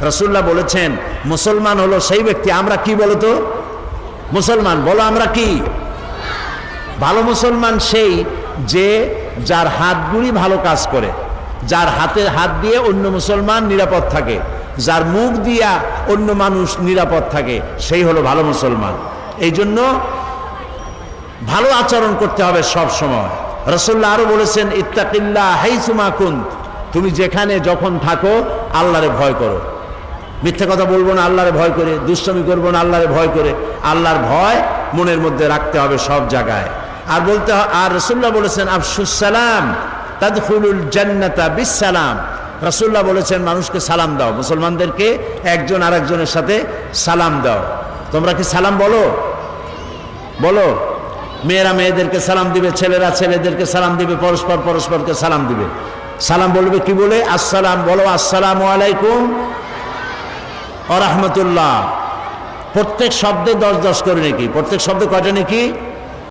রাসূলুল্লাহ বলেছেন মুসলমান হলো সেই ব্যক্তি, আমরা কি বলো তো মুসলমান, বলো আমরা কি? ভালো মুসলমান সেই যে যার হাতগুলি ভালো কাজ করে, যার হাত দিয়ে অন্য মুসলমান নিরাপদ থাকে, যার মুখ দিয়া অন্য মানুষ নিরাপদ থাকে, সেই হলো ভালো মুসলমান। এই জন্য ভালো আচরণ করতে হবে সব সময়। রাসূলুল্লাহ আরো বলেছেন ইত্তাকিল্লাহ হাইসুমা কুন্ত, তুমি যেখানে যখন থাকো আল্লাহরে ভয় করো। মিথ্যা কথা বলবো না আল্লাহরে ভয় করে, দুষ্টামি করবো না আল্লাহরে ভয় করে, আল্লাহর ভয় মনের মধ্যে রাখতে হবে সব জায়গায়। আর বলতে আর রাসূলুল্লাহ বলেছেন আফশুস সালাম তাদখুলুল জান্নাতা বিসসালাম, রাসূলুল্লাহ বলেছেন মানুষকে সালাম দাও, মুসলমানদেরকে একজন আরেকজনের সাথে সালাম দাও। তোমরা কি সালাম বলো? বলো। মেয়েরা মেয়েদেরকে সালাম দিবে, ছেলেরা ছেলেদেরকে সালাম দিবে, পরস্পর পরস্পরকে সালাম দিবে। সালাম বলবে কি বলে? আসসালাম বলো, আসসালামু আলাইকুম ওয়া রাহমাতুল্লাহ। প্রত্যেক শব্দে 10 10 করে নাকি? প্রত্যেক শব্দে কয়টা নাকি?